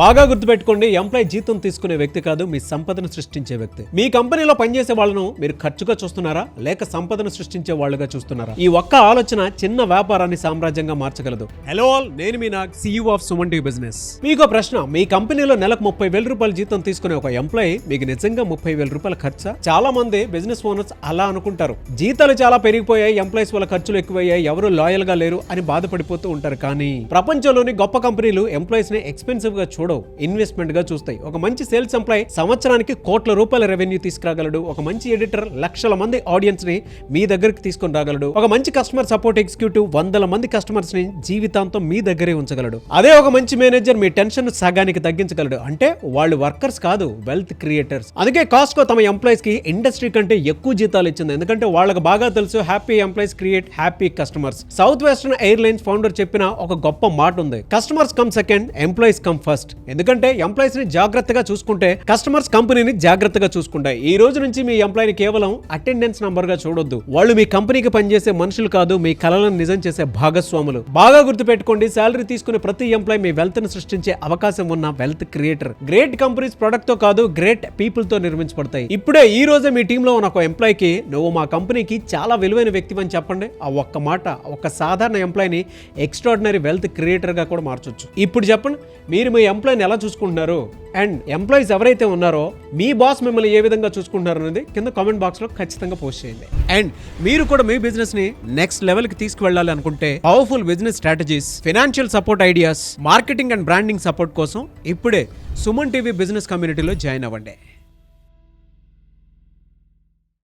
బాగా గుర్తుపెట్టుకోండి, ఎంప్లాయ్ జీతం తీసుకునే వ్యక్తి కాదు, మీ సంపదను సృష్టించే వ్యక్తి. మీ కంపెనీలో పనిచేసే వాళ్ళను మీరు ఖర్చుగా చూస్తున్నారా లేక సంపదను సృష్టించే వాళ్ళుగా చూస్తున్నారా? ఈ ఒక్క ఆలోచన చిన్న వ్యాపారాన్ని సామ్రాజ్యంగా మార్చగలదు. హలో ఆల్, నేను మీ Nag, CEO of Suman TV business. మీకు ప్రశ్న, మీ కంపెనీలో నెలకు 30,000 రూపాయలు జీతం తీసుకునే ఒక ఎంప్లాయీ మీకు నిజంగా 30,000 రూపాయల ఖర్చా? చాలా మంది బిజినెస్ ఓనర్స్ అలా అనుకుంటారు. జీతాలు చాలా పెరిగిపోయాయి, ఎంప్లాయీస్ వల్ల ఖర్చులు ఎక్కువయ్యాయి, ఎవరు లాయల్ గా లేరు అని బాధపడిపోతూ ఉంటారు. కానీ ప్రపంచంలోని గొప్ప కంపెనీలు ఎంప్లాయీస్ ని ఎక్స్పెన్సివ్ గా చూడవు, ఇన్వెస్ట్మెంట్ గా చూస్తాయి. ఒక మంచి సేల్స్ ఎంప్లాయీ సంవత్సరానికి కోట్ల రూపాయల రెవెన్యూ తీసుకురాగలడు. ఒక మంచి ఎడిటర్ లక్షల మంది ఆడియన్స్ ని మీ దగ్గరికి తీసుకొని రాగలడు. ఒక మంచి కస్టమర్ సపోర్ట్ ఎగ్జిక్యూటివ్ వందల మంది కస్టమర్స్ ని జీవితాంతం మీ దగ్గరే ఉంచగలడు. అదే ఒక మంచి మేనేజర్ మీ టెన్షన్ సగానికి తగ్గించగలడు. అంటే వాళ్ళు వర్కర్స్ కాదు, వెల్త్ క్రియేటర్స్. అందుకే కాస్ట్కో తమ ఎంప్లాయీస్ కి ఇండస్ట్రీ కంటే ఎక్కువ జీతాలు ఇచ్చింది. ఎందుకంటే వాళ్ళకి బాగా తెలుసు, happy employees create happy customers. South western airlines founder చెప్పిన ఒక గొప్ప మాట ఉంది, customers come second, employees come first. ఎందుకంటే ఎంప్లాయీస్ ని జాగ్రత్తగా చూసుకుంటే కస్టమర్స్ కంపెనీని జాగ్రత్తగా చూసుకుంటాయి. ఈ రోజు నుంచి మీ ఎంప్లాయీని కేవలం అటెండెన్స్ నంబర్ గా చూడొద్దు. వాళ్ళు మీ కంపెనీకి పనిచేసే మనుషులు కాదు, మీ కలలను నిజం చేసే భాగస్వాములు. బాగా గుర్తుపెట్టుకోండి, శాలరీ తీసుకునే ప్రతి ఎంప్లాయీ మీ వెల్త్ ని సృష్టించే అవకాశం ఉన్న wealth creator. Great companies product తో కాదు, గ్రేట్ పీపుల్ తో నిర్మించబడతాయి. ఇప్పుడే ఈ రోజే మీ టీంలో ఉన్న ఒక ఎంప్లాయీకి నువ్వు మా కంపెనీకి చాలా విలువైన వ్యక్తివని చెప్పండి. ఆ ఒక్క మాట ఒక సాధారణ ఎంప్లాయీని ఎక్స్ట్రాడినరీ వెల్త్ క్రియేటర్ గా కూడా మార్చొచ్చు. ఇప్పుడు చెప్పండి, మీరు మీ ఎంప్లాయీని ఎలా చూసుకుంటున్నారు అండ్ ఎంప్లాయీస్ ఎవరైతే ఉన్నారో మీ బాస్ మిమ్మల్ని ఏ విధంగా చూసుకుంటున్నారు అనేది కింద కామెంట్ బాక్స్ లో ఖచ్చితంగా పోస్ట్ చేయండి. అండ్ మీరు కూడా మీ బిజినెస్ ని నెక్స్ట్ లెవెల్ కి తీసుకువెళ్ళాలి అనుకుంటే powerful business strategies, financial support ideas, marketing and branding support కోసం ఇప్పుడే సుమన్ టీవీ బిజినెస్ కమ్యూనిటీలో జాయిన్ అవ్వండి.